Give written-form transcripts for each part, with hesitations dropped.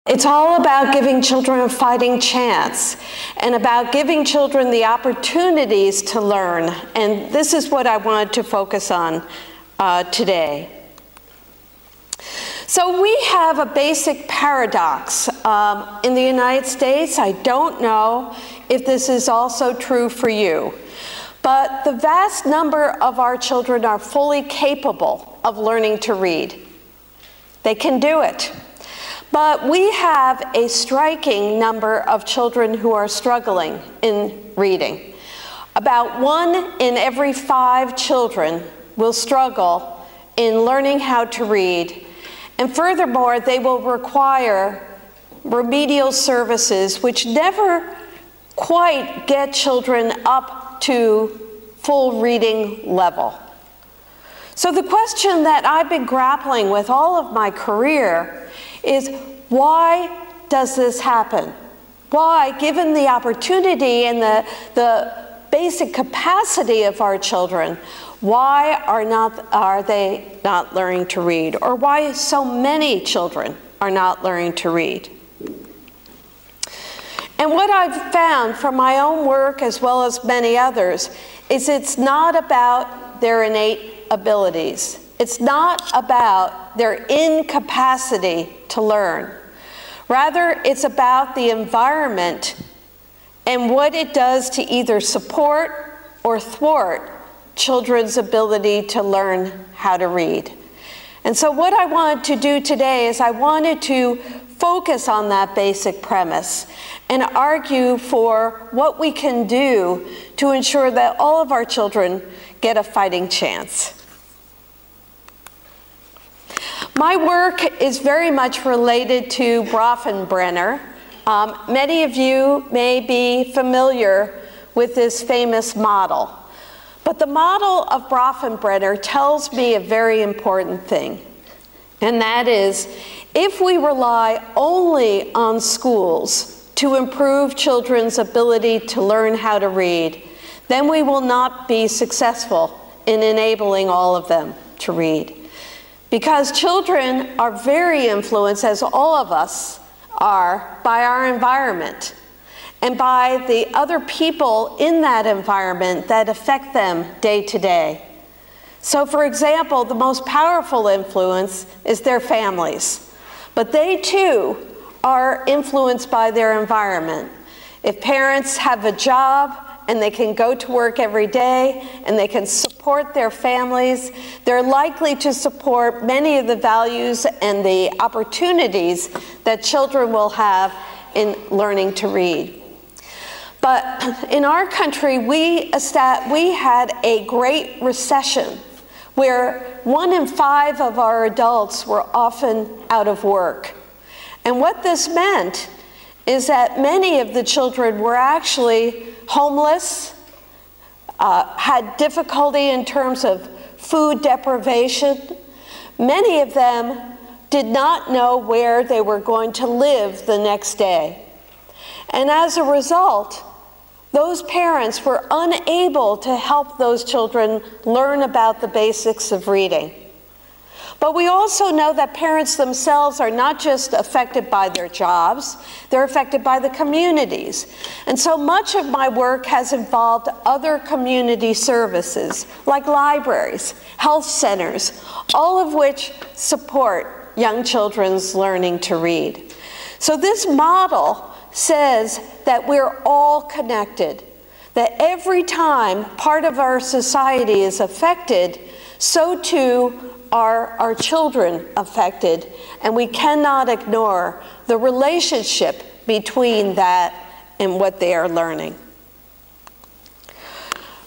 It's all about giving children a fighting chance and about giving children the opportunities to learn. And this is what I wanted to focus on today. So we have a basic paradox in the United States. I don't know if this is also true for you, but the vast number of our children are fully capable of learning to read. They can do it. But we have a striking number of children who are struggling in reading. About 1 in every 5 children will struggle in learning how to read. And furthermore, they will require remedial services which never quite get children up to full reading level. So the question that I've been grappling with all of my career is, why does this happen? Why, given the opportunity and the basic capacity of our children, why are they not learning to read? Or why so many children are not learning to read? And what I've found from my own work, as well as many others, is it's not about their innate abilities. It's not about their incapacity to learn. Rather, it's about the environment and what it does to either support or thwart children's ability to learn how to read. And so what I wanted to do today is I wanted to focus on that basic premise and argue for what we can do to ensure that all of our children get a fighting chance. My work is very much related to Bronfenbrenner. Many of you may be familiar with this famous model. But the model of Bronfenbrenner tells me a very important thing. And that is, if we rely only on schools to improve children's ability to learn how to read, then we will not be successful in enabling all of them to read. Because children are very influenced, as all of us are, by our environment and by the other people in that environment that affect them day to day. So for example, the most powerful influence is their families, but they too are influenced by their environment. If parents have a job and they can go to work every day and they can support their families, they're likely to support many of the values and the opportunities that children will have in learning to read. But in our country, we had a great recession where 1 in 5 of our adults were often out of work. And what this meant is that many of the children were actually homeless, had difficulty in terms of food deprivation. Many of them did not know where they were going to live the next day. And as a result, those parents were unable to help those children learn about the basics of reading. But we also know that parents themselves are not just affected by their jobs, they're affected by the communities. And so much of my work has involved other community services, like libraries, health centers, all of which support young children's learning to read. So this model says that we're all connected, that every time part of our society is affected, so too are our children affected, and we cannot ignore the relationship between that and what they are learning.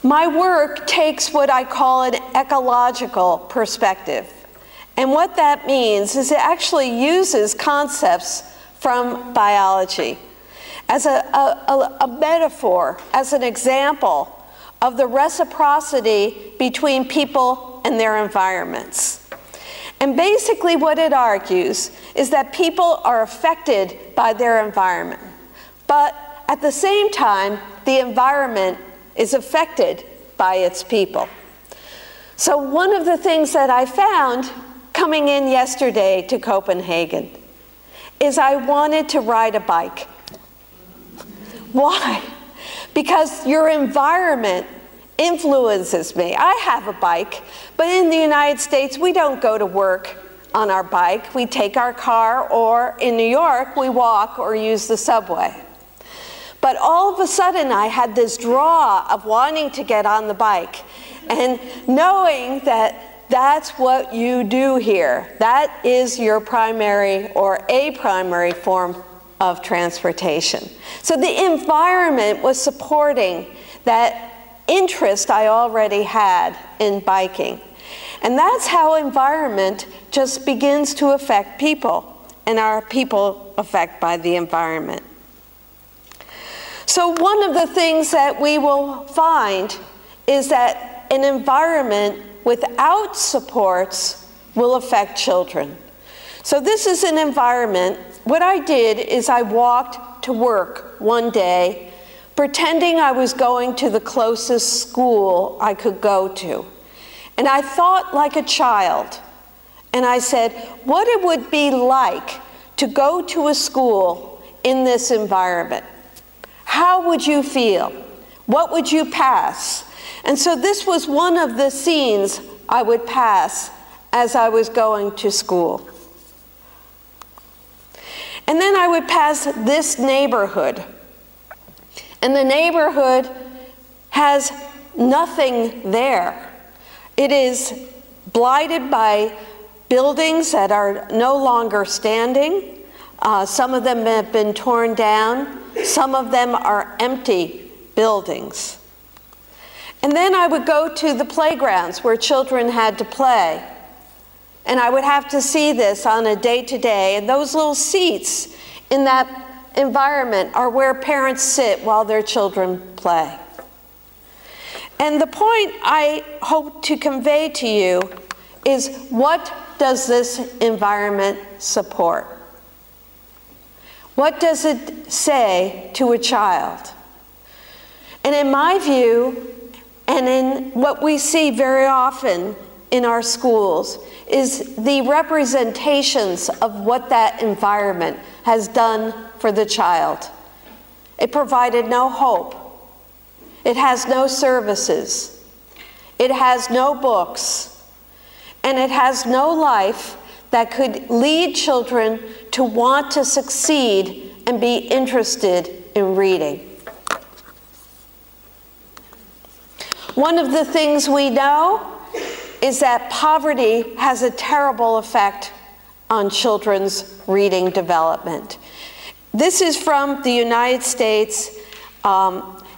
My work takes what I call an ecological perspective, and what that means is it actually uses concepts from biology as a metaphor, as an example of the reciprocity between people and their environments. And basically what it argues is that people are affected by their environment, but at the same time, the environment is affected by its people. So one of the things that I found coming in yesterday to Copenhagen is I wanted to ride a bike. Why? Because your environment influences me. I have a bike, but in the United States, we don't go to work on our bike. We take our car, or in New York, we walk or use the subway. But all of a sudden, I had this draw of wanting to get on the bike and knowing that that's what you do here. That is your primary or a primary form of transportation. So the environment was supporting that interest I already had in biking. And that's how environment just begins to affect people, and our people affected by the environment. So one of the things that we will find is that an environment without supports will affect children. So this is an environment. What I did is I walked to work one day pretending I was going to the closest school I could go to. And I thought like a child. And I said, what it would be like to go to a school in this environment. How would you feel? What would you pass? And so this was one of the scenes I would pass as I was going to school. And then I would pass this neighborhood. And the neighborhood has nothing there. It is blighted by buildings that are no longer standing. Some of them have been torn down. Some of them are empty buildings. And then I would go to the playgrounds where children had to play. And I would have to see this on a day-to-day. And those little seats in that environment are where parents sit while their children play. And the point I hope to convey to you is, what does this environment support? What does it say to a child? And in my view, and in what we see very often in our schools, is the representations of what that environment has done for the child. It provided no hope. It has no services. It has no books. And it has no life that could lead children to want to succeed and be interested in reading. One of the things we know is that poverty has a terrible effect on children's reading development. This is from the United States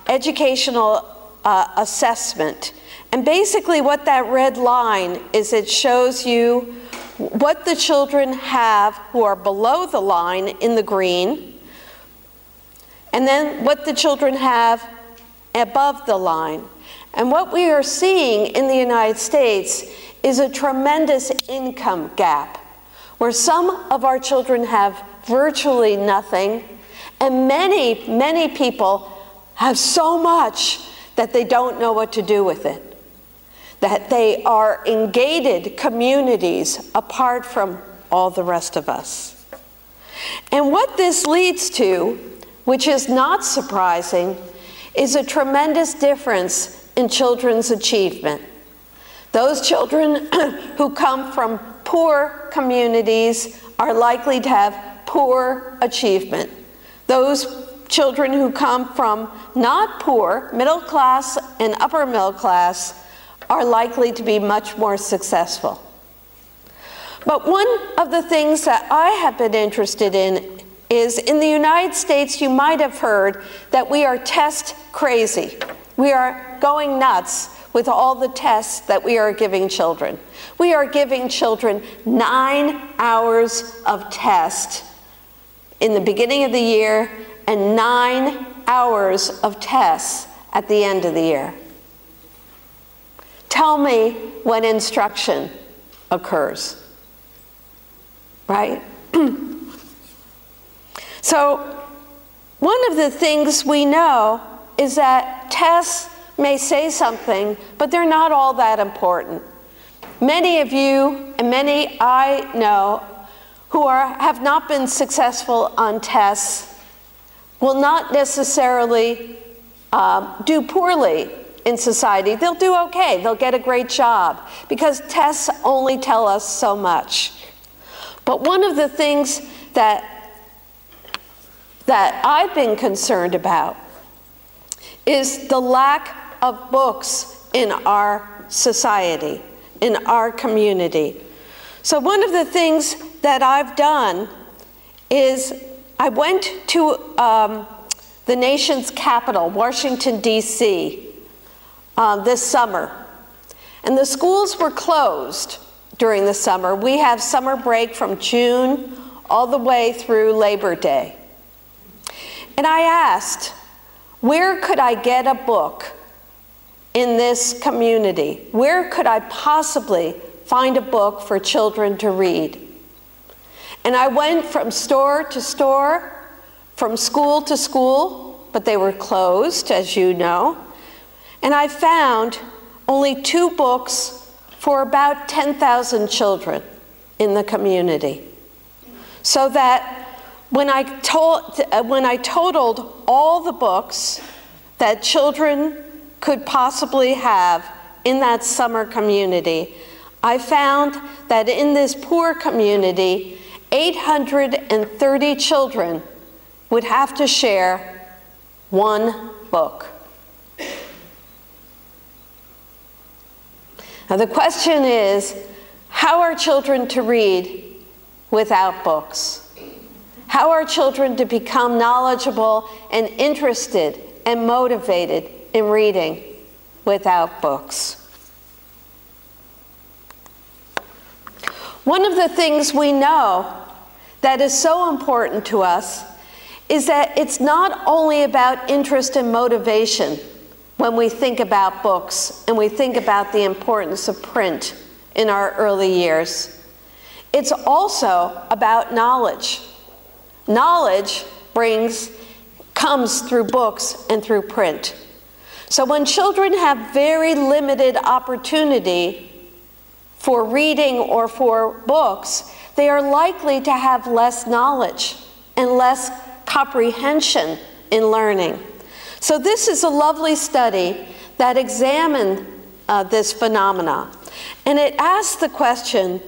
Educational Assessment. And basically what that red line is, it shows you what the children have who are below the line in the green, and then what the children have above the line. And what we are seeing in the United States is a tremendous income gap, where some of our children have virtually nothing, and many, many people have so much that they don't know what to do with it. That they are in gated communities apart from all the rest of us. And what this leads to, which is not surprising, is a tremendous difference in children's achievement. Those children who come from poor communities are likely to have poor achievement. Those children who come from not poor, middle class and upper middle class, are likely to be much more successful. But one of the things that I have been interested in is, in the United States, you might have heard that we are test crazy. We are going nuts with all the tests that we are giving children. We are giving children 9 hours of test in the beginning of the year and 9 hours of tests at the end of the year. Tell me when instruction occurs, right? So one of the things we know is that tests may say something, but they're not all that important. Many of you, and many I know, who have not been successful on tests will not necessarily do poorly in society. They'll do okay, they'll get a great job, because tests only tell us so much. But one of the things that I've been concerned about is the lack of books in our society, in our community. So one of the things that I've done is I went to the nation's capital, Washington, D.C., this summer. And the schools were closed during the summer. We have summer break from June all the way through Labor Day. And I asked, where could I get a book in this community? Where could I possibly find a book for children to read? And I went from store to store, from school to school, but they were closed, as you know. And I found only 2 books for about 10,000 children in the community. So that when I totaled all the books that children could possibly have in that summer community, I found that in this poor community, 830 children would have to share 1 book. Now the question is, how are children to read without books? How are children to become knowledgeable and interested and motivated in reading without books? One of the things we know that is so important to us is that it's not only about interest and motivation when we think about books and we think about the importance of print in our early years. It's also about knowledge. Knowledge comes through books and through print. So when children have very limited opportunity for reading or for books, they are likely to have less knowledge and less comprehension in learning. So this is a lovely study that examined this phenomena. And it asked the question,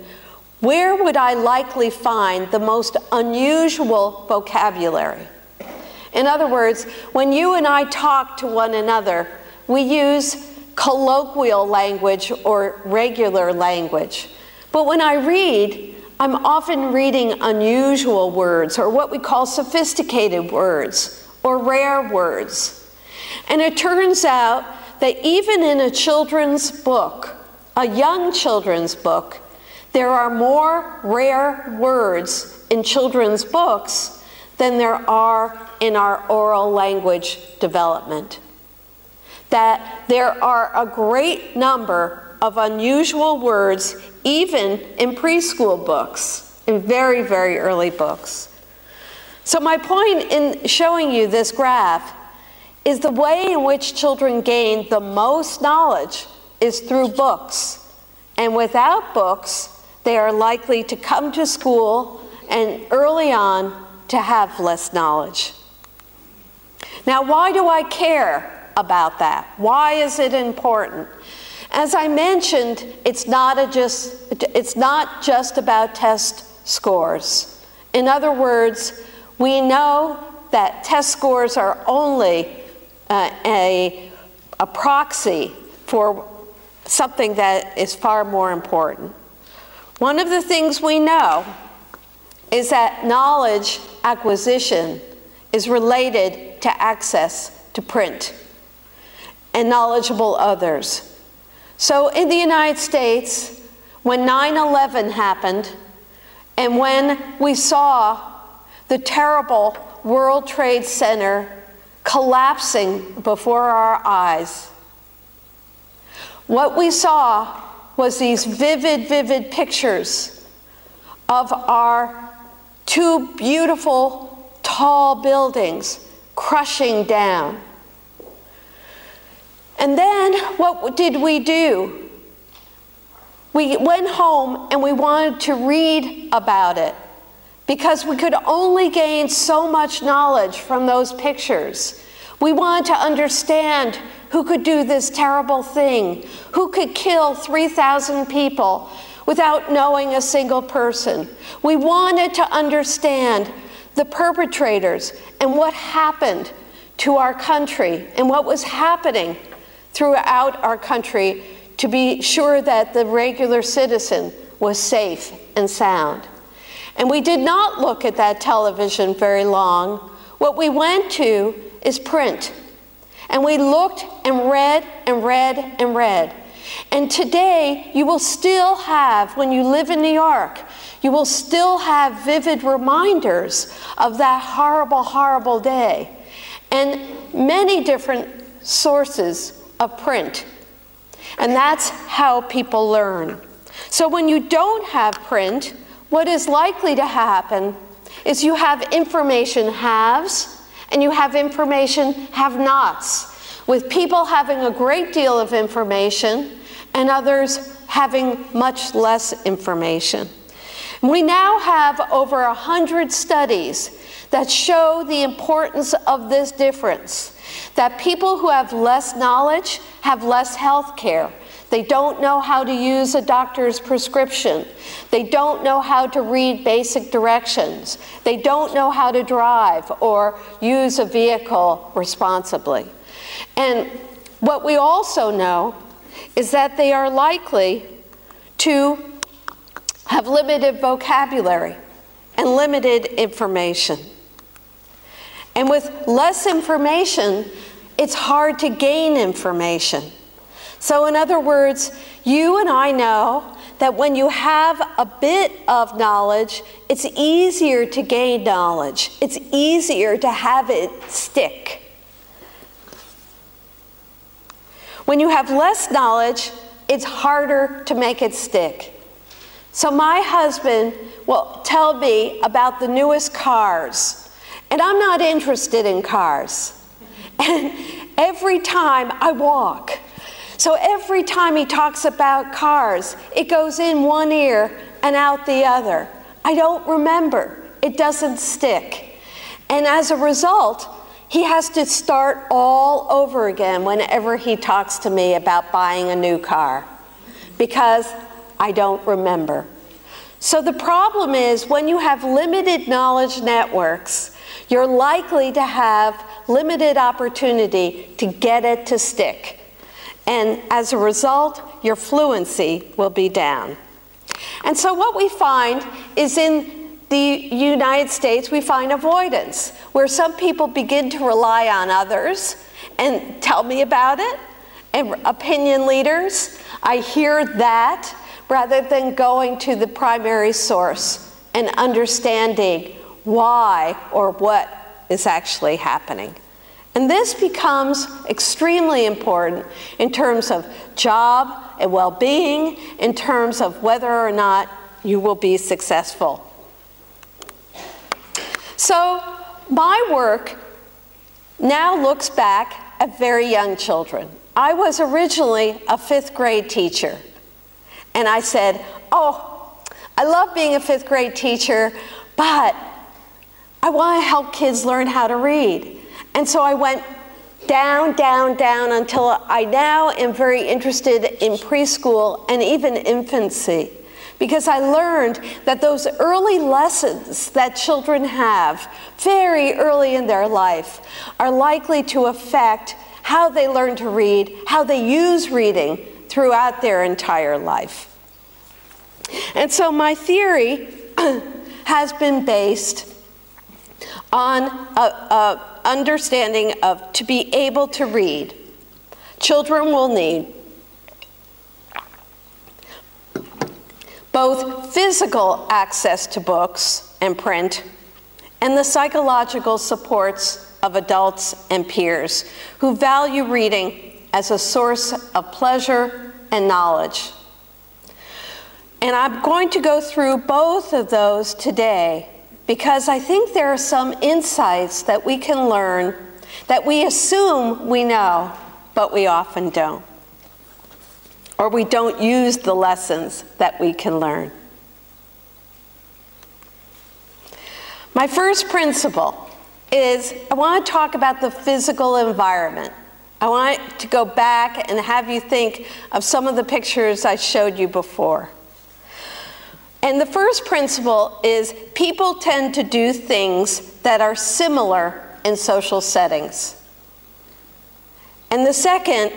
where would I likely find the most unusual vocabulary? In other words, when you and I talk to one another, we use colloquial language or regular language. But when I read, I'm often reading unusual words, or what we call sophisticated words, or rare words. And it turns out that even in a children's book, a young children's book, there are more rare words in children's books than there are in our oral language development. That there are a great number of unusual words even in preschool books, in very, very early books. So my point in showing you this graph is the way in which children gain the most knowledge is through books. And without books, they are likely to come to school and early on to have less knowledge. Now, why do I care about that? Why is it important? As I mentioned, it's not just about test scores. In other words, we know that test scores are only a proxy for something that is far more important. One of the things we know is that knowledge acquisition is related to access to print and knowledgeable others. So in the United States, when 9/11 happened, and when we saw the terrible World Trade Center collapsing before our eyes, what we saw was these vivid pictures of our 2 beautiful, tall buildings crushing down. And then what did we do? We went home and we wanted to read about it. because we could only gain so much knowledge from those pictures. We wanted to understand who could do this terrible thing, who could kill 3,000 people without knowing a single person. We wanted to understand the perpetrators and what happened to our country and what was happening throughout our country to be sure that the regular citizen was safe and sound. And we did not look at that television very long. What we went to is print. And we looked and read and read and read. And today, you will still have, when you live in New York, you will still have vivid reminders of that horrible, horrible day. And many different sources of print. And that's how people learn. So when you don't have print, what is likely to happen is you have information haves and you have information have-nots, with people having a great deal of information and others having much less information. We now have over 100 studies that show the importance of this difference, that people who have less knowledge have less health care. They don't know how to use a doctor's prescription. They don't know how to read basic directions. They don't know how to drive or use a vehicle responsibly. And what we also know is that they are likely to have limited vocabulary and limited information. And with less information, it's hard to gain information. So in other words, you and I know that when you have a bit of knowledge, it's easier to gain knowledge. It's easier to have it stick. When you have less knowledge, it's harder to make it stick. So my husband will tell me about the newest cars, and I'm not interested in cars. And every time I walk, so every time he talks about cars, it goes in one ear and out the other. I don't remember. It doesn't stick. And as a result, he has to start all over again whenever he talks to me about buying a new car, because I don't remember. So the problem is, when you have limited knowledge networks, you're likely to have limited opportunity to get it to stick. And as a result, your fluency will be down. And so what we find is, in the United States, we find avoidance, where some people begin to rely on others and tell me about it, and opinion leaders. I hear that rather than going to the primary source and understanding why or what is actually happening. And this becomes extremely important in terms of job and well-being, in terms of whether or not you will be successful. So my work now looks back at very young children. I was originally a 5th grade teacher. And I said, oh, I love being a 5th grade teacher, but I want to help kids learn how to read. And so I went down, down, down until I now am very interested in preschool and even infancy, because I learned that those early lessons that children have very early in their life are likely to affect how they learn to read, how they use reading throughout their entire life. And so my theory has been based on understanding of, to be able to read, children will need both physical access to books and print, and the psychological supports of adults and peers who value reading as a source of pleasure and knowledge. And I'm going to go through both of those today, because I think there are some insights that we can learn that we assume we know, but we often don't. Or we don't use the lessons that we can learn. My first principle is I want to talk about the physical environment. I want to go back and have you think of some of the pictures I showed you before. And the first principle is people tend to do things that are similar in social settings. And the second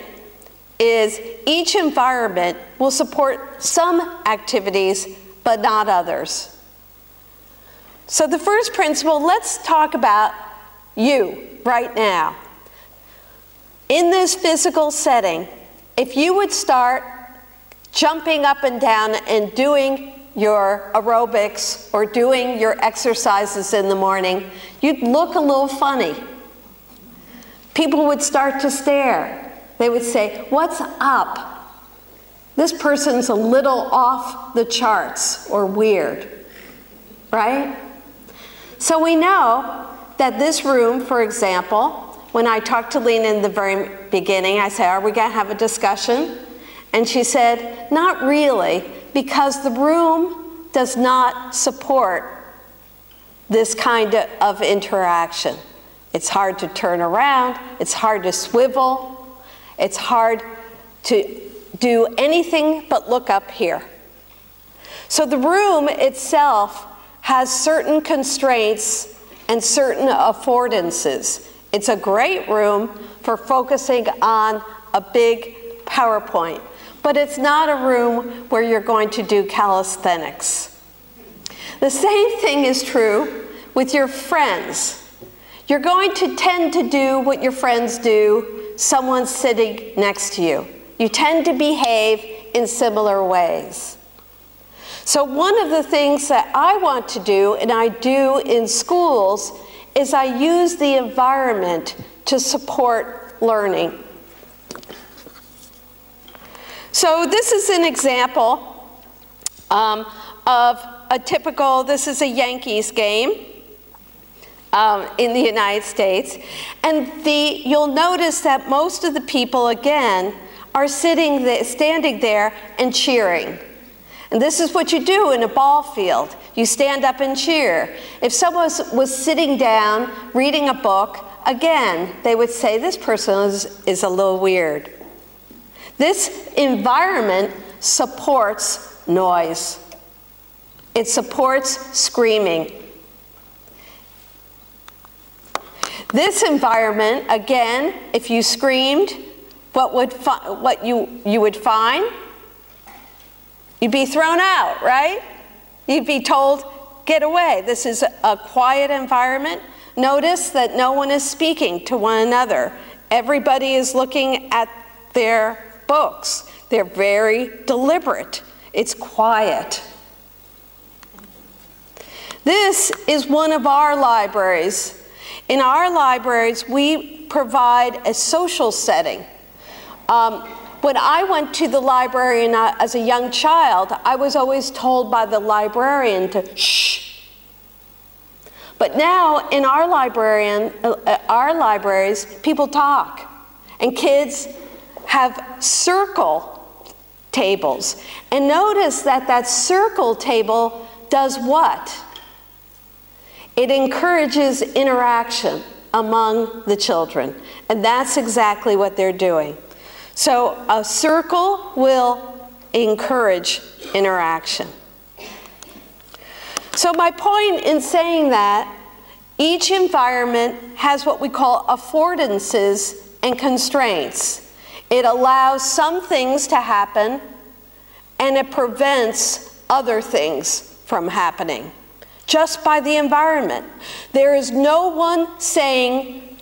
is each environment will support some activities but not others. So the first principle, let's talk about you right now. In this physical setting, if you would start jumping up and down and doing your aerobics or doing your exercises in the morning, you'd look a little funny. People would start to stare. They would say, "What's up? This person's a little off the charts or weird," right? So we know that this room, for example, when I talked to Lena in the very beginning, I said, "Are we gonna have a discussion?" And she said, "Not really, because the room does not support this kind of interaction. It's hard to turn around, it's hard to swivel, it's hard to do anything but look up here." So the room itself has certain constraints and certain affordances. It's a great room for focusing on a big PowerPoint, but it's not a room where you're going to do calisthenics. The same thing is true with your friends. You're going to tend to do what your friends do, someone sitting next to you. You tend to behave in similar ways. So one of the things that I want to do, and I do in schools, is I use the environment to support learning. So this is an example of a typical, this is a Yankees game in the United States. And you'll notice that most of the people, again, are standing there and cheering. And this is what you do in a ball field. You stand up and cheer. If someone was sitting down reading a book, again, they would say, "This person is a little weird." This environment supports noise. It supports screaming. This environment, again, if you screamed, what you would find? You'd be thrown out, right? You'd be told, "Get away." This is a quiet environment. Notice that no one is speaking to one another. Everybody is looking at their books. They're very deliberate. It's quiet. This is one of our libraries. In our libraries, we provide a social setting. When I went to the library as a young child, I was always told by the librarian to shh. But now in our libraries, people talk. And kids have circle tables. And notice that that circle table does what? It encourages interaction among the children. And that's exactly what they're doing. So a circle will encourage interaction. So my point in saying that, each environment has what we call affordances and constraints. It allows some things to happen, and it prevents other things from happening, just by the environment. There is no one saying,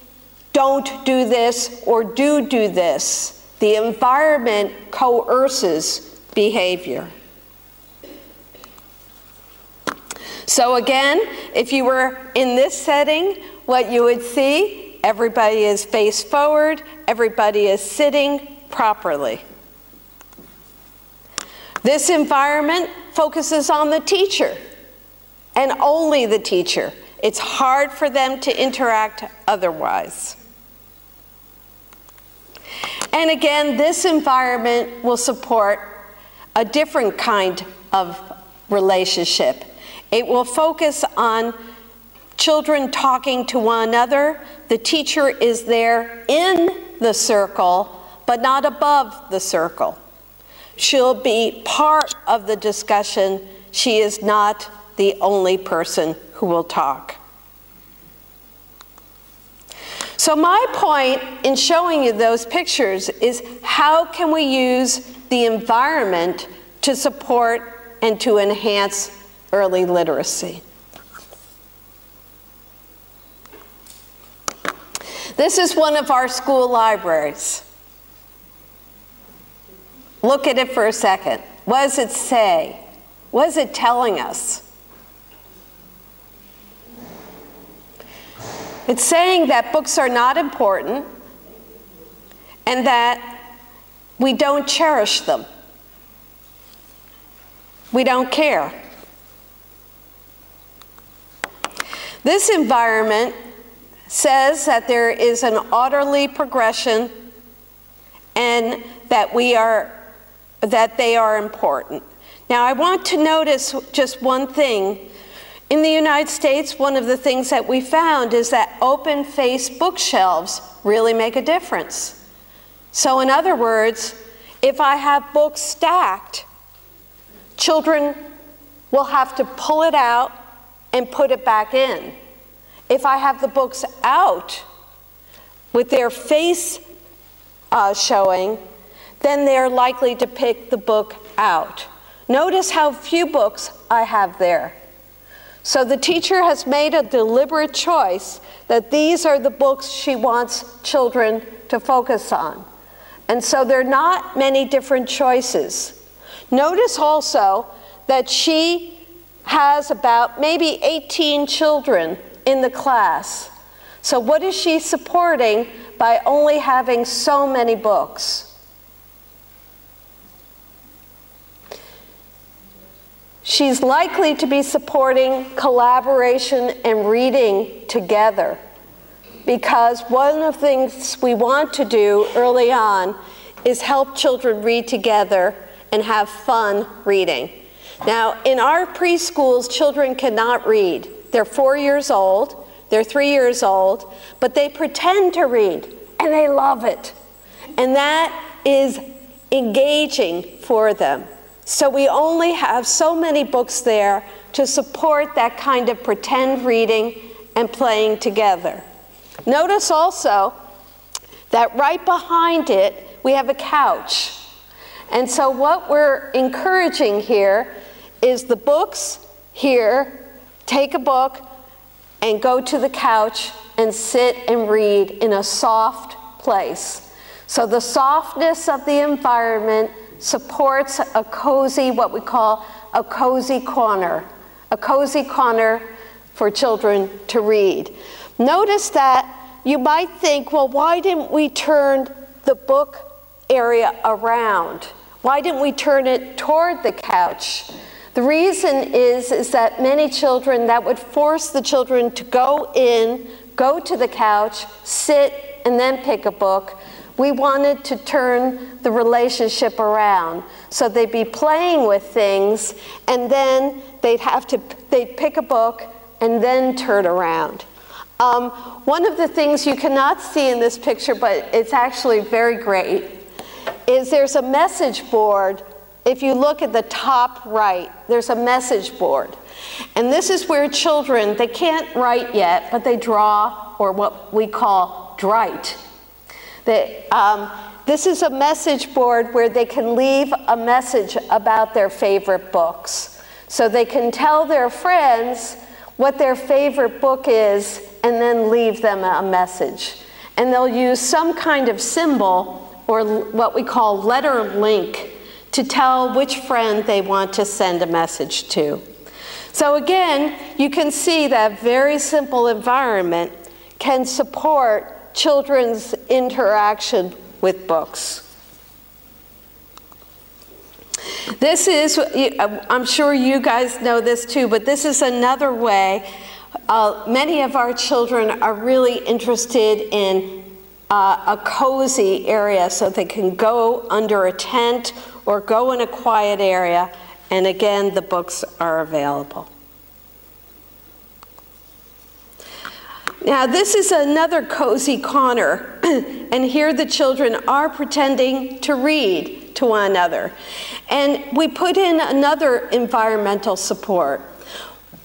"Don't do this," or do this. The environment coerces behavior. So again, if you were in this setting, what you would see, everybody is face forward, everybody is sitting properly. This environment focuses on the teacher, and only the teacher. It's hard for them to interact otherwise. And again, this environment will support a different kind of relationship. It will focus on children talking to one another. The teacher is there in the circle, but not above the circle. She'll be part of the discussion. She is not the only person who will talk. So my point in showing you those pictures is how can we use the environment to support and to enhance early literacy? This is one of our school libraries. Look at it for a second. What does it say? What is it telling us? It's saying that books are not important and that we don't cherish them. We don't care. This environment says that there is an orderly progression and that they are important. Now I want to notice just one thing. In the United States, one of the things that we found is that open-faced bookshelves really make a difference. So in other words, if I have books stacked, children will have to pull it out and put it back in. If I have the books out with their face showing, then they're likely to pick the book out. Notice how few books I have there. So the teacher has made a deliberate choice that these are the books she wants children to focus on. And so there are not many different choices. Notice also that she has about maybe 18 children in the class. So what is she supporting by only having so many books? She's likely to be supporting collaboration and reading together, because one of the things we want to do early on is help children read together and have fun reading. Now, in our preschools, children cannot read. They're 4 years old, they're 3 years old, but they pretend to read, and they love it. And that is engaging for them. So we only have so many books there to support that kind of pretend reading and playing together. Notice also that right behind it, we have a couch. And so what we're encouraging here is the books here, take a book and go to the couch and sit and read in a soft place. So the softness of the environment supports a cozy, what we call a cozy corner for children to read. Notice that you might think, well, why didn't we turn the book area around? Why didn't we turn it toward the couch? The reason is that many children, that would force the children to go in, go to the couch, sit, and then pick a book. We wanted to turn the relationship around. So they'd be playing with things, and then they'd pick a book and then turn around. One of the things you cannot see in this picture, but it's actually very great, is there's a message board. If you look at the top right, there's a message board. And this is where children, they can't write yet, but they draw, or what we call drite. This is a message board where they can leave a message about their favorite books. So they can tell their friends what their favorite book is and then leave them a message. And they'll use some kind of symbol, or what we call letter link, to tell which friend they want to send a message to. So again, you can see that very simple environment can support children's interaction with books. This is, I'm sure you guys know this too, but this is another way. Many of our children are really interested in a cozy area, so they can go under a tent or go in a quiet area, and again, the books are available. Now this is another cozy corner, and here the children are pretending to read to one another. And we put in another environmental support.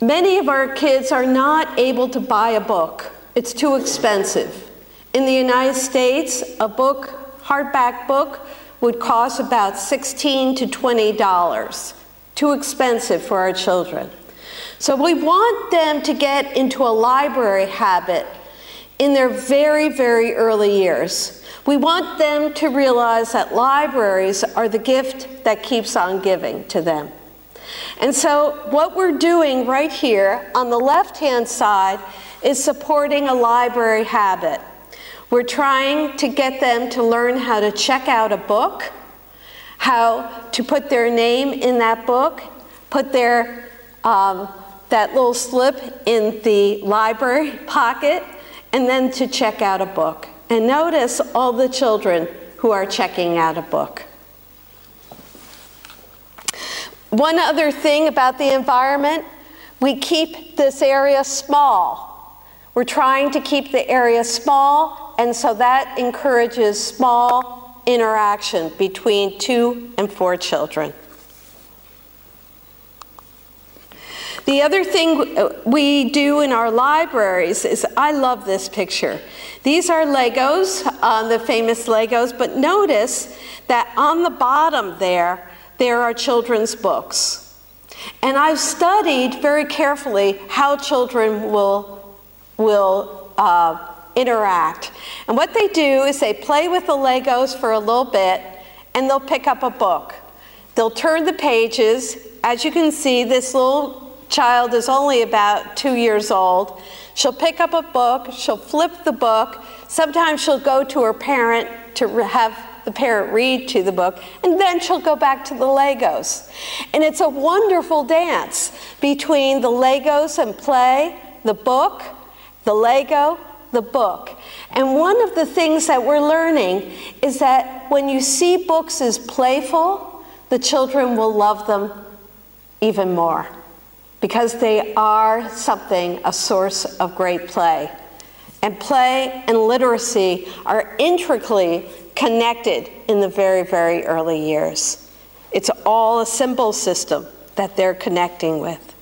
Many of our kids are not able to buy a book. It's too expensive. In the United States, a book, hardback book, would cost about $16 to $20. Too expensive for our children. So we want them to get into a library habit in their very, very early years. We want them to realize that libraries are the gift that keeps on giving to them. And so what we're doing right here on the left-hand side is supporting a library habit. We're trying to get them to learn how to check out a book, how to put their name in that book, put their that little slip in the library pocket, and then to check out a book. And notice all the children who are checking out a book. One other thing about the environment, we keep this area small. We're trying to keep the area small, and so that encourages small interaction between 2 and 4 children. The other thing we do in our libraries is, I love this picture. These are Legos, the famous Legos, but notice that on the bottom there are children's books. And I've studied very carefully how children will interact. And what they do is they play with the Legos for a little bit, and they'll pick up a book. They'll turn the pages. As you can see, this little child is only about 2 years old. She'll pick up a book, she'll flip the book, sometimes she'll go to her parent to have the parent read to the book, and then she'll go back to the Legos. And it's a wonderful dance between the Legos and play, the book, the Lego, the book. And one of the things that we're learning is that when you see books as playful, the children will love them even more, because they are something, a source of great play. And play and literacy are intricately connected in the very, very early years. It's all a symbol system that they're connecting with.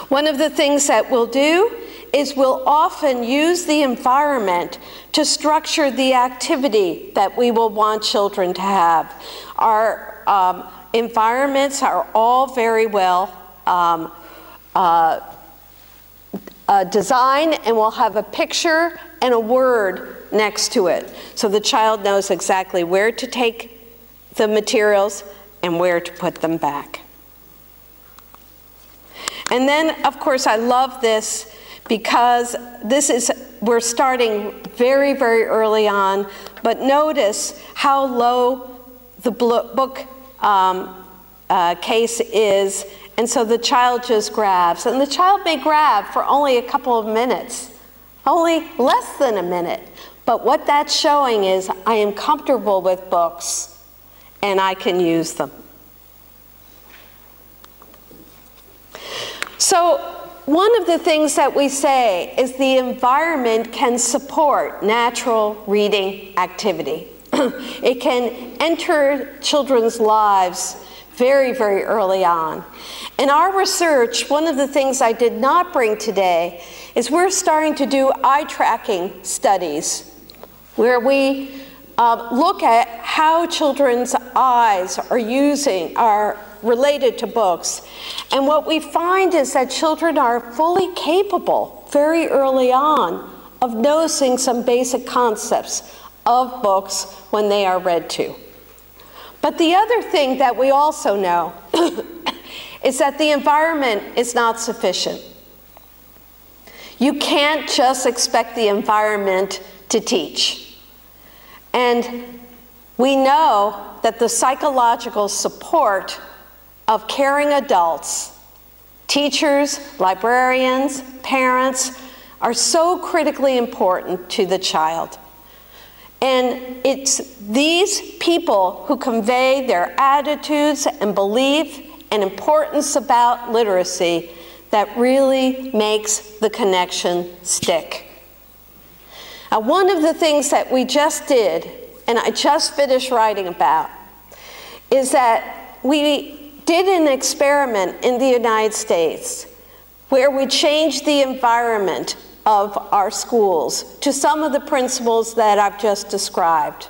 One of the things that we'll do is we'll often use the environment to structure the activity that we will want children to have. Our environments are all very well designed, and we'll have a picture and a word next to it, so the child knows exactly where to take the materials and where to put them back. And then, of course, I love this because we're starting very, very early on, but notice how low the book case is, and so the child just grabs. And the child may grab for only a couple of minutes, only less than a minute. But what that's showing is I am comfortable with books and I can use them. So one of the things that we say is the environment can support natural reading activity. It can enter children's lives very, very early on. In our research, one of the things I did not bring today is we're starting to do eye tracking studies where we look at how children's eyes are related to books. And what we find is that children are fully capable very early on of noticing some basic concepts of books when they are read to. But the other thing that we also know is that the environment is not sufficient. You can't just expect the environment to teach. And we know that the psychological support of caring adults, teachers, librarians, parents, are so critically important to the child. And it's these people who convey their attitudes and belief and importance about literacy that really makes the connection stick. One of the things that we just did, and I just finished writing about, is that we did an experiment in the United States where we changed the environment of our schools to some of the principles that I've just described.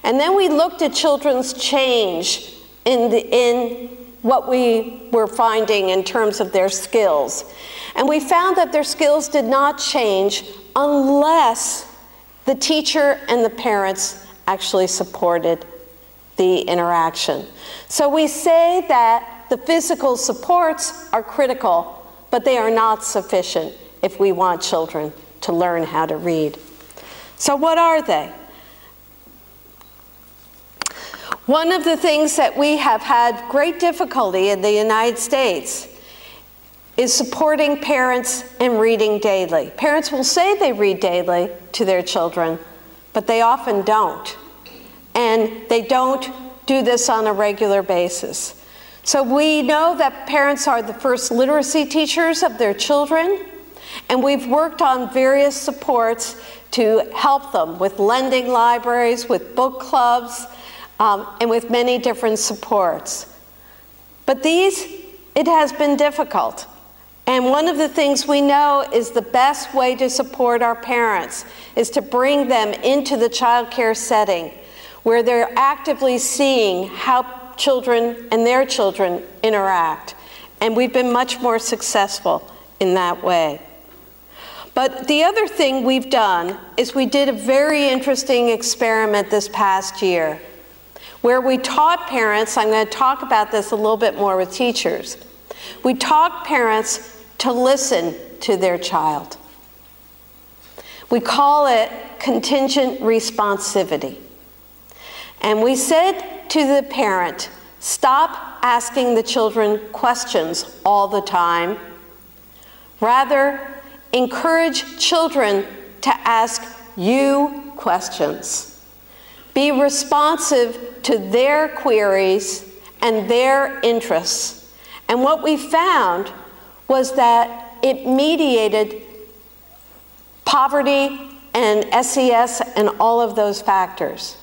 And then we looked at children's change in what we were finding in terms of their skills. And we found that their skills did not change unless the teacher and the parents actually supported the interaction. So we say that the physical supports are critical, but they are not sufficient if we want children to learn how to read. So what are they? One of the things that we have had great difficulty in the United States is supporting parents in reading daily. Parents will say they read daily to their children, but they often don't. And they don't do this on a regular basis. So we know that parents are the first literacy teachers of their children, and we've worked on various supports to help them with lending libraries, with book clubs, and with many different supports. But it has been difficult. And one of the things we know is the best way to support our parents is to bring them into the child care setting where they're actively seeing how children and their children interact. And we've been much more successful in that way. But the other thing we've done is we did a very interesting experiment this past year where we taught parents, I'm going to talk about this a little bit more with teachers, we taught parents to listen to their child. We call it contingent responsivity. And we said to the parent, stop asking the children questions all the time. Rather, encourage children to ask you questions. Be responsive to their queries and their interests. And what we found was that it mediated poverty and SES and all of those factors.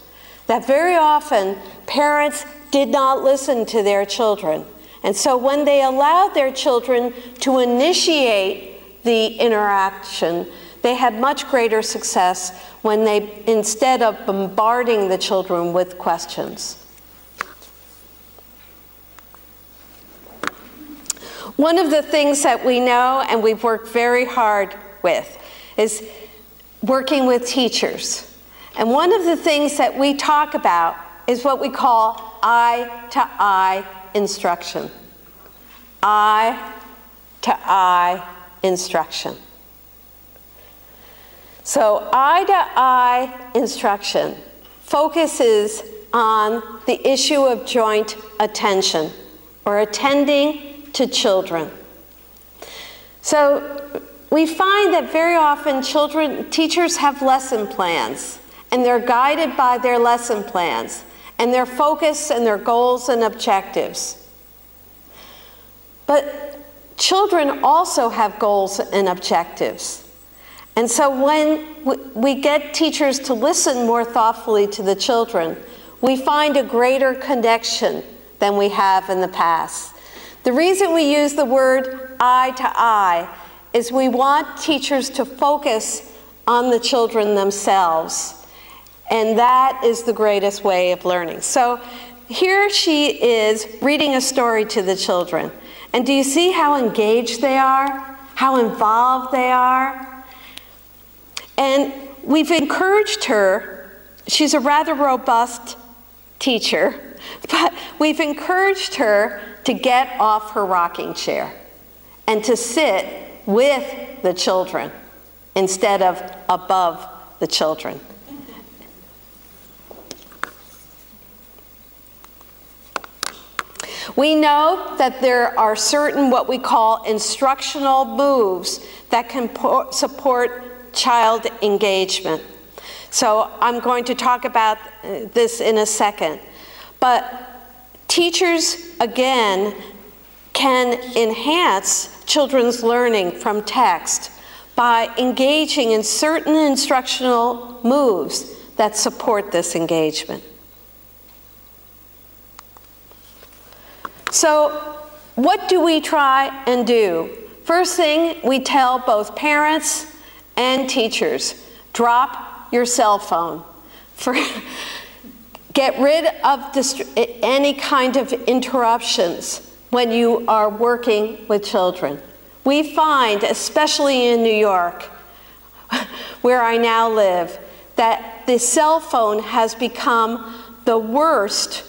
That very often parents did not listen to their children. And so when they allowed their children to initiate the interaction, they had much greater success when they, instead of bombarding the children with questions. One of the things that we know and we've worked very hard with is working with teachers. And one of the things that we talk about is what we call eye-to-eye instruction. Eye-to-eye instruction. So eye-to-eye instruction focuses on the issue of joint attention, or attending to children. So we find that very often teachers have lesson plans, and they're guided by their lesson plans, and their focus and their goals and objectives. But children also have goals and objectives. And so when we get teachers to listen more thoughtfully to the children, we find a greater connection than we have in the past. The reason we use the word eye to eye is we want teachers to focus on the children themselves. And that is the greatest way of learning. So here she is reading a story to the children. And do you see how engaged they are? How involved they are? And we've encouraged her, she's a rather robust teacher, but we've encouraged her to get off her rocking chair and to sit with the children instead of above the children. We know that there are certain what we call instructional moves that can support child engagement. So I'm going to talk about this in a second. But teachers, again, can enhance children's learning from text by engaging in certain instructional moves that support this engagement. So, what do we try and do? First thing, we tell both parents and teachers, drop your cell phone. Get rid of any kind of interruptions when you are working with children. We find, especially in New York, where I now live, that the cell phone has become the worst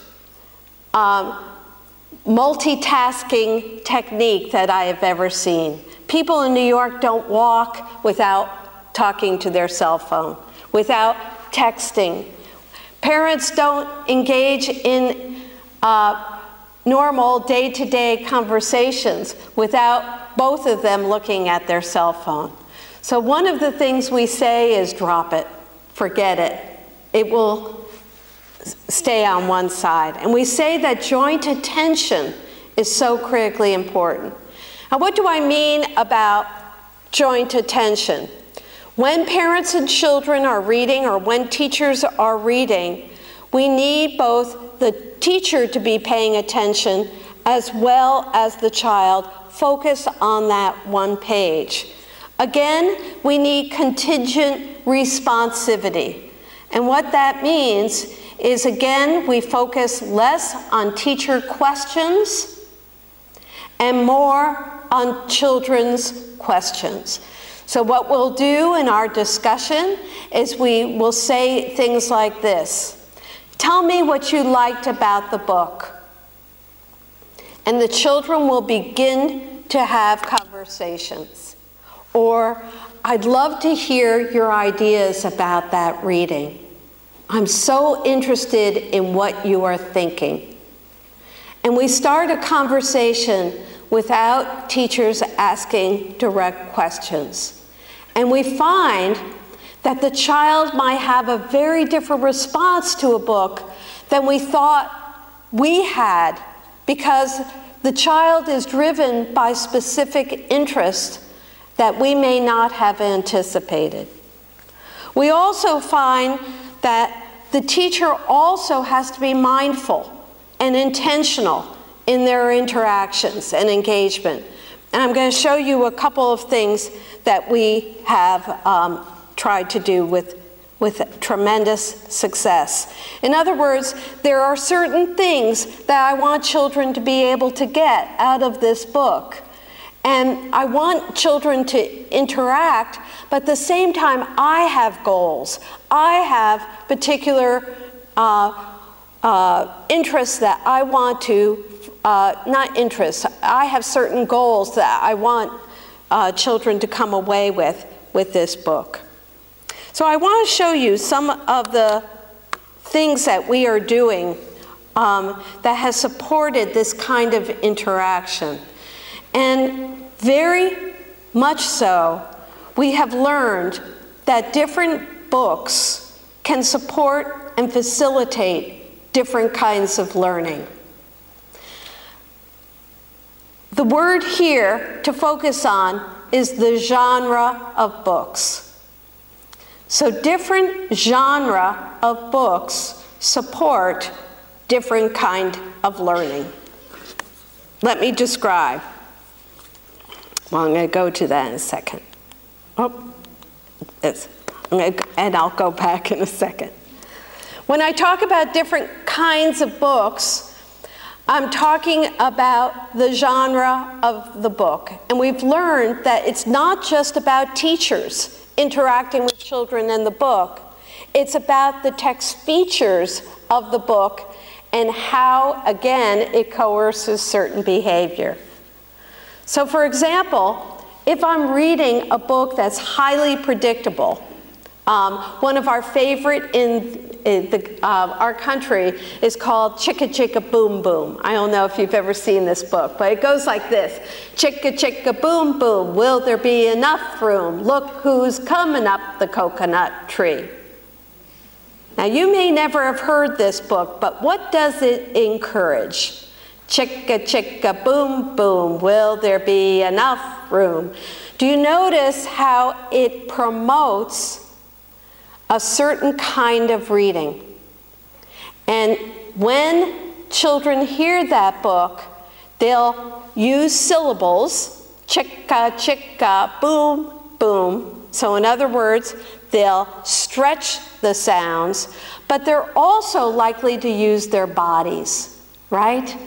multitasking technique that I have ever seen. People in New York don't walk without talking to their cell phone, without texting. Parents don't engage in normal day-to-day conversations without both of them looking at their cell phone. So one of the things we say is drop it, forget it. It will stay on one side. And we say that joint attention is so critically important. Now, what do I mean about joint attention? When parents and children are reading, or when teachers are reading, we need both the teacher to be paying attention as well as the child focus on that one page. Again, we need contingent responsivity. And what that means is, again, we focus less on teacher questions and more on children's questions. So what we'll do in our discussion is we will say things like this. Tell me what you liked about the book. And the children will begin to have conversations. Or, I'd love to hear your ideas about that reading. I'm so interested in what you are thinking. And we start a conversation without teachers asking direct questions. And we find that the child might have a very different response to a book than we thought we had, because the child is driven by specific interest that we may not have anticipated. We also find that the teacher also has to be mindful and intentional in their interactions and engagement. And I'm going to show you a couple of things that we have tried to do with tremendous success. In other words, there are certain things that I want children to be able to get out of this book. And I want children to interact, but at the same time, I have goals. I have particular interests that I want to, not interests, I have certain goals that I want children to come away with this book. So I want to show you some of the things that we are doing that has supported this kind of interaction. And very much so, we have learned that different books can support and facilitate different kinds of learning. The word here to focus on is the genre of books. So different genre of books support different kind of learning. Let me describe. Well, I'm going to go to that in a second. And I'll go back in a second. When I talk about different kinds of books, I'm talking about the genre of the book. And we've learned that it's not just about teachers interacting with children in the book. It's about the text features of the book and how, again, it coerces certain behavior. So for example, if I'm reading a book that's highly predictable, one of our favorite in our country is called Chicka Chicka Boom Boom. I don't know if you've ever seen this book, but it goes like this. Chicka Chicka Boom Boom, will there be enough room? Look who's coming up the coconut tree. Now you may never have heard this book, but what does it encourage? Chicka, chicka, boom, boom, will there be enough room? Do you notice how it promotes a certain kind of reading? And when children hear that book, they'll use syllables, chicka, chicka, boom, boom. So in other words, they'll stretch the sounds, but they're also likely to use their bodies, right?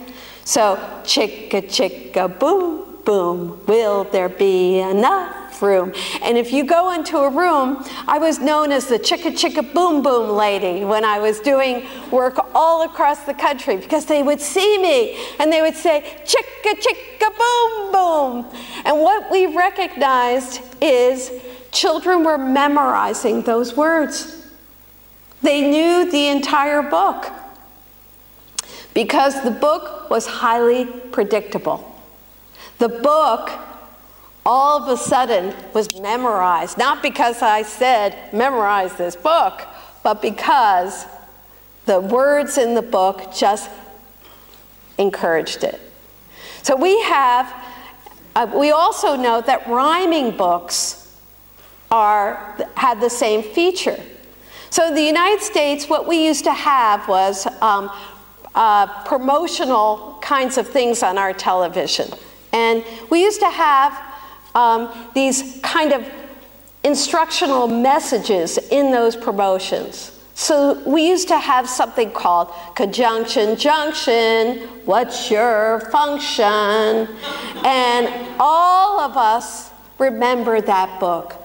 So, chicka, chicka, boom, boom, will there be enough room? And if you go into a room, I was known as the chicka, chicka, boom, boom lady when I was doing work all across the country, because they would see me and they would say, chicka, chicka, boom, boom. And what we recognized is children were memorizing those words. They knew the entire book because the book was highly predictable. The book all of a sudden was memorized, not because I said, memorize this book, but because the words in the book just encouraged it. So we also know that rhyming books had the same feature. So in the United States, what we used to have was promotional kinds of things on our television. And we used to have these kind of instructional messages in those promotions. So we used to have something called conjunction junction, what's your function? And all of us remember that book,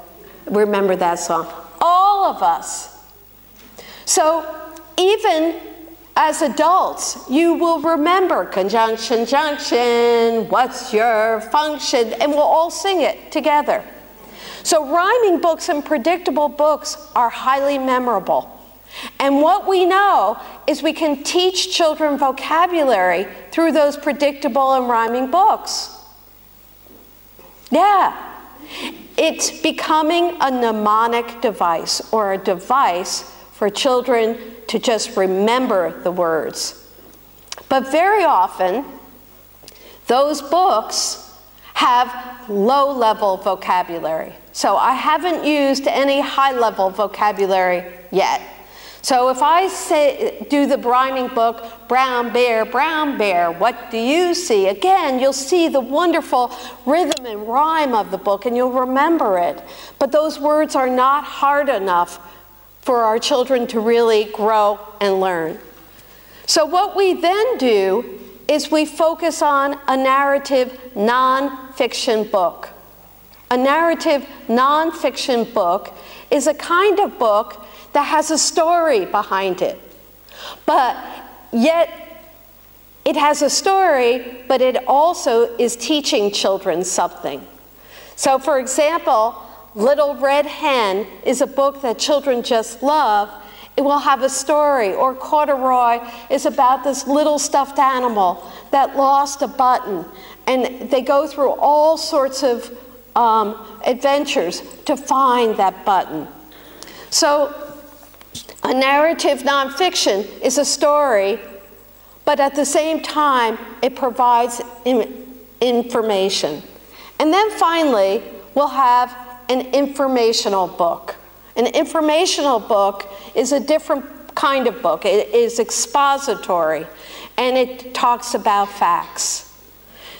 remember that song, all of us. So even as adults, you will remember conjunction junction, what's your function, and we'll all sing it together. So rhyming books and predictable books are highly memorable. And what we know is we can teach children vocabulary through those predictable and rhyming books. Yeah. It's becoming a mnemonic device, or a device for children to just remember the words. But very often, those books have low-level vocabulary. So I haven't used any high-level vocabulary yet. So if I do the rhyming book, brown bear, what do you see? Again, you'll see the wonderful rhythm and rhyme of the book, and you'll remember it. But those words are not hard enough for our children to really grow and learn. So what we then do is we focus on a narrative nonfiction book. A narrative nonfiction book is a kind of book that has a story behind it. But yet it has a story, but it also is teaching children something. So for example, Little Red Hen is a book that children just love. It will have a story. Or Corduroy is about this little stuffed animal that lost a button. And they go through all sorts of adventures to find that button. So a narrative nonfiction is a story, but at the same time, it provides information. And then finally, we'll have an informational book. An informational book is a different kind of book. It is expository, and it talks about facts.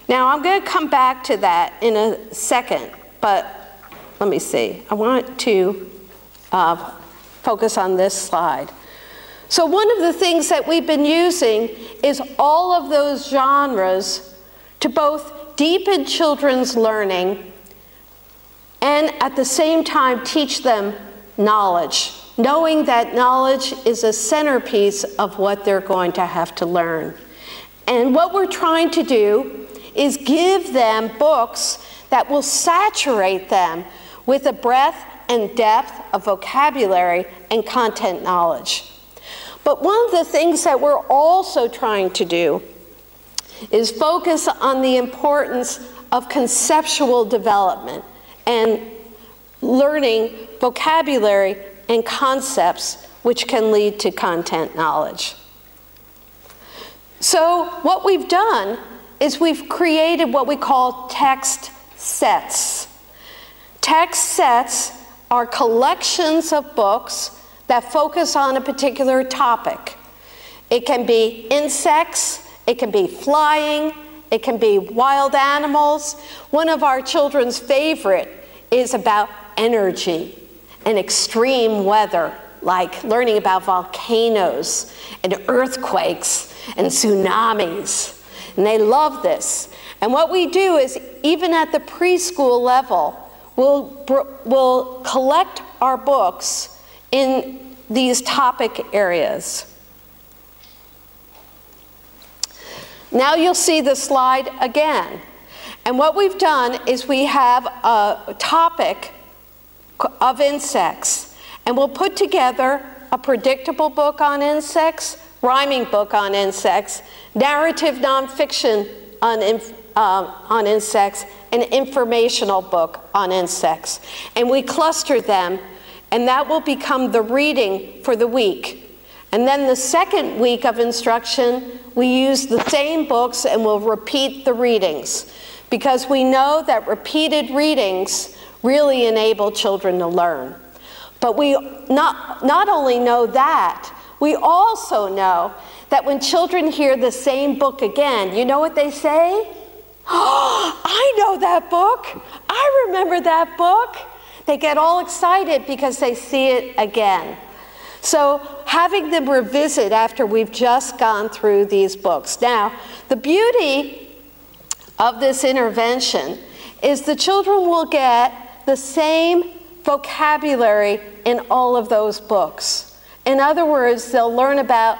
Now, I'm going to come back to that in a second, but let me see. I want to focus on this slide. So one of the things that we've been using is all of those genres to both deepen children's learning and at the same time teach them knowledge, knowing that knowledge is a centerpiece of what they're going to have to learn. And what we're trying to do is give them books that will saturate them with a breadth and depth of vocabulary and content knowledge. But one of the things that we're also trying to do is focus on the importance of conceptual development and learning vocabulary and concepts which can lead to content knowledge. So what we've done is we've created what we call text sets. Text sets are collections of books that focus on a particular topic. It can be insects, it can be flying, it can be wild animals. One of our children's favorite is about energy and extreme weather, like learning about volcanoes and earthquakes and tsunamis. And they love this. And what we do is, even at the preschool level, we'll collect our books in these topic areas. Now you'll see the slide again. And what we've done is we have a topic of insects. And we'll put together a predictable book on insects, rhyming book on insects, narrative nonfiction on insects, an informational book on insects. And we cluster them, and that will become the reading for the week. And then the second week of instruction, we use the same books and we'll repeat the readings, because we know that repeated readings really enable children to learn. But we not only know that, we also know that when children hear the same book again, you know what they say? Oh, I know that book. I remember that book. They get all excited because they see it again. So having them revisit after we've just gone through these books. Now, the beauty of this intervention is the children will get the same vocabulary in all of those books. In other words, they'll learn about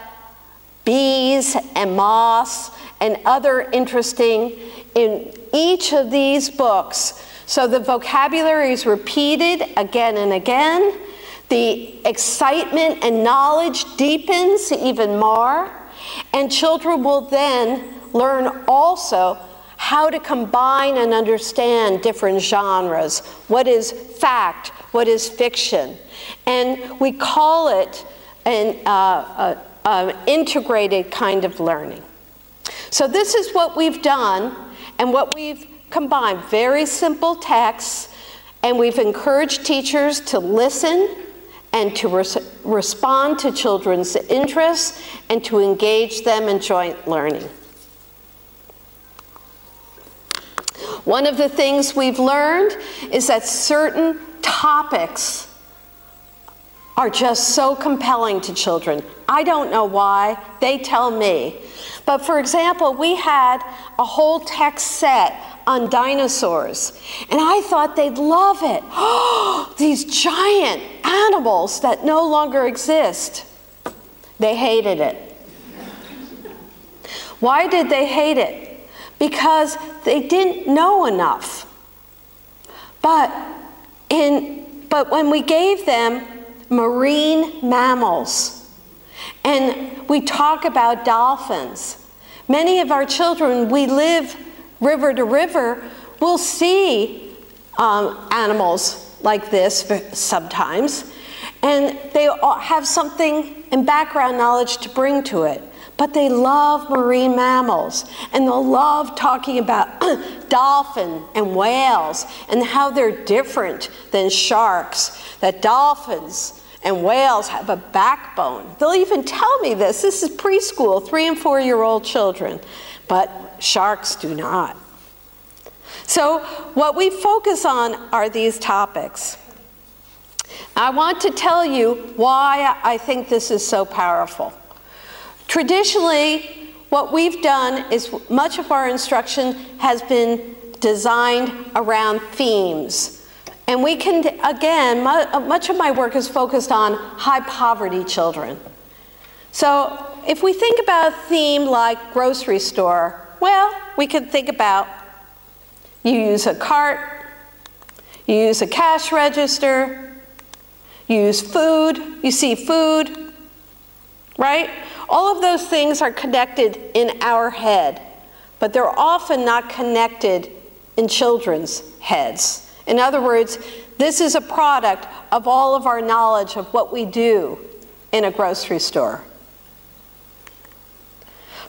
bees and moths and other interesting in each of these books. So the vocabulary is repeated again and again. The excitement and knowledge deepens even more. And children will then learn also how to combine and understand different genres. What is fact? What is fiction? And we call it an integrated kind of learning. So this is what we've done and what we've combined. Very simple texts, and we've encouraged teachers to listen and to respond to children's interests and to engage them in joint learning. One of the things we've learned is that certain topics are just so compelling to children. I don't know why, they tell me. But for example, we had a whole text set on dinosaurs, and I thought they'd love it. Oh, these giant animals that no longer exist. They hated it. Why did they hate it? Because they didn't know enough. But when we gave them marine mammals, and we talk about dolphins, many of our children, we live river to river, will see animals like this sometimes, and they have something in background knowledge to bring to it. But they love marine mammals, and they'll love talking about dolphins and whales and how they're different than sharks, that dolphins and whales have a backbone. They'll even tell me this. This is preschool, 3- and 4-year-old children, but sharks do not. So what we focus on are these topics. I want to tell you why I think this is so powerful. Traditionally, what we've done is much of our instruction has been designed around themes. And we can, again, much of my work is focused on high poverty children. So if we think about a theme like grocery store, well, we can think about you use a cart, you use a cash register, you use food, you see food, right? All of those things are connected in our head, but they're often not connected in children's heads. In other words, this is a product of all of our knowledge of what we do in a grocery store.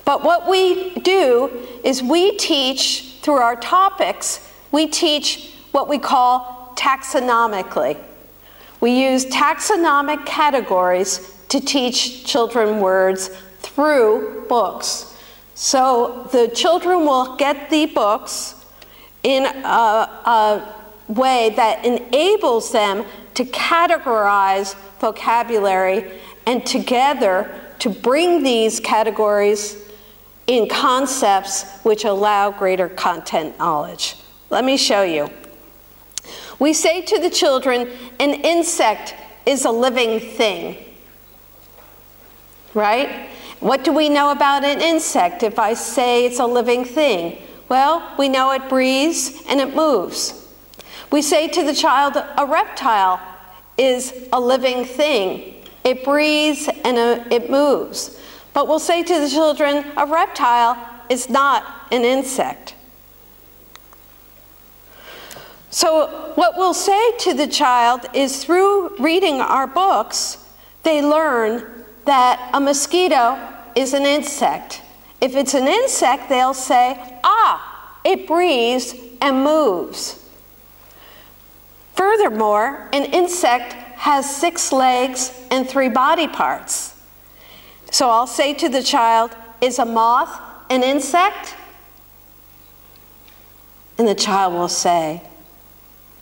But what we do is we teach, through our topics, we teach what we call taxonomically. We use taxonomic categories to teach children words through books. So the children will get the books in a way that enables them to categorize vocabulary and together to bring these categories in concepts which allow greater content knowledge. Let me show you. We say to the children, an insect is a living thing, right? What do we know about an insect if I say it's a living thing? Well, we know it breathes and it moves. We say to the child, a reptile is a living thing. It breathes and it moves. But we'll say to the children, a reptile is not an insect. So what we'll say to the child is through reading our books, they learn that a mosquito is an insect. If it's an insect, they'll say, ah, it breathes and moves. Furthermore, an insect has 6 legs and 3 body parts. So I'll say to the child, is a moth an insect? And the child will say,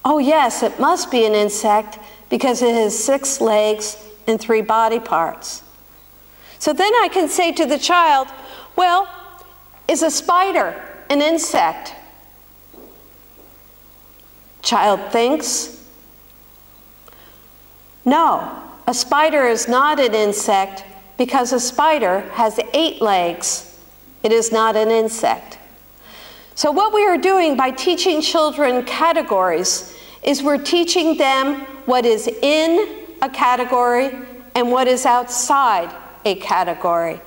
oh yes, it must be an insect because it has 6 legs and 3 body parts. So then I can say to the child, well, is a spider an insect? Child thinks, no, a spider is not an insect because a spider has 8 legs. It is not an insect. So what we are doing by teaching children categories is we're teaching them what is in a category and what is outside a category.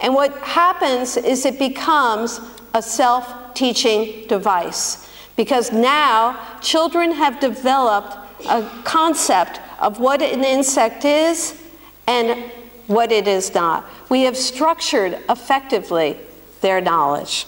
And what happens is it becomes a self-teaching device, because now children have developed a concept of what an insect is and what it is not. We have structured effectively their knowledge.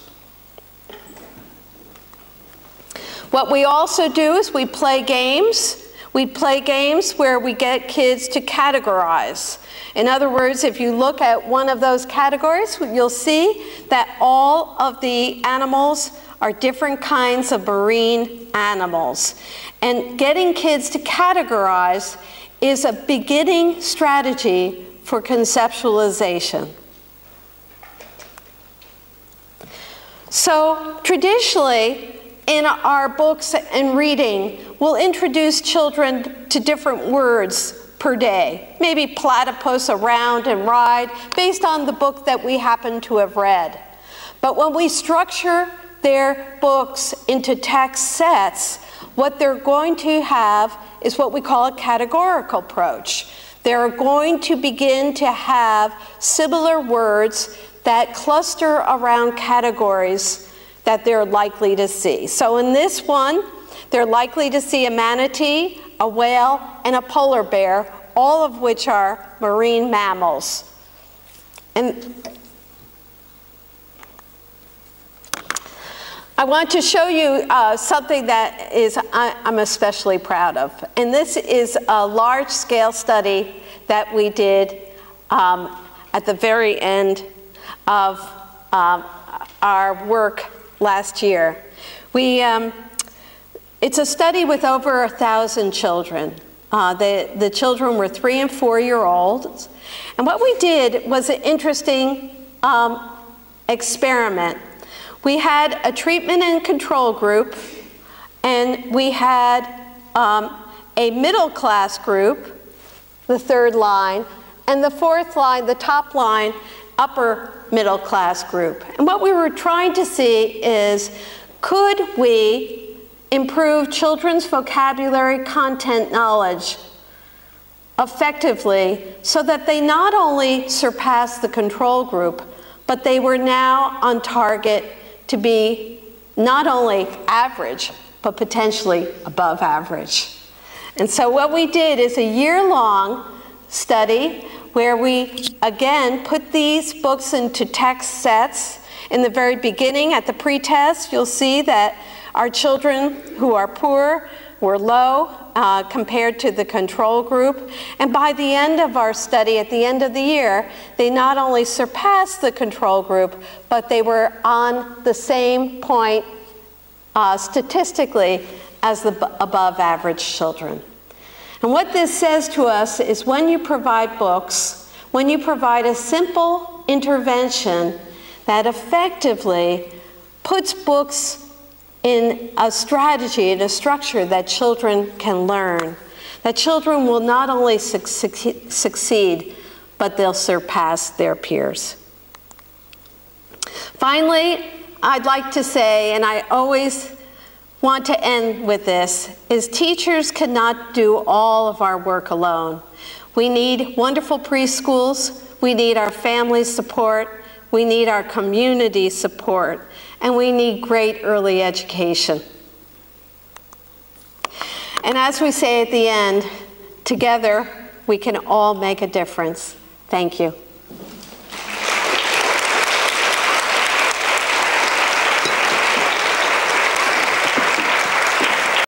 What we also do is we play games. We play games where we get kids to categorize. In other words, if you look at one of those categories, you'll see that all of the animals are different kinds of marine animals. And getting kids to categorize is a beginning strategy for conceptualization. So traditionally, in our books and reading, we'll introduce children to different words per day. Maybe platypus, around, and ride, based on the book that we happen to have read. But when we structure their books into text sets, what they're going to have is what we call a categorical approach. They're going to begin to have similar words that cluster around categories that they're likely to see. So in this one, they're likely to see a manatee, a whale, and a polar bear, all of which are marine mammals. And I want to show you something that I'm especially proud of. And this is a large-scale study that we did at the very end of our work last year. It's a study with over 1,000 children. The children were 3- and 4-year-olds. And what we did was an interesting experiment. We had a treatment and control group, and we had a middle class group, the 3rd line, and the 4th line, the top line, upper middle class group. And what we were trying to see is, could we improve children's vocabulary content knowledge effectively so that they not only surpassed the control group, but they were now on target to be not only average, but potentially above average. And so what we did is a year-long study where we, again, put these books into text sets. In the very beginning, at the pretest, you'll see that our children who are poor were low compared to the control group. And by the end of our study, at the end of the year, they not only surpassed the control group, but they were on the same point statistically as the above average children. And what this says to us is when you provide books, when you provide a simple intervention that effectively puts books in a strategy, in a structure that children can learn, that children will not only succeed, but they'll surpass their peers. Finally, I'd like to say, and I always want to end with this, is teachers cannot do all of our work alone. We need wonderful preschools, we need our family support, we need our community support, and we need great early education. And as we say at the end, together we can all make a difference. Thank you.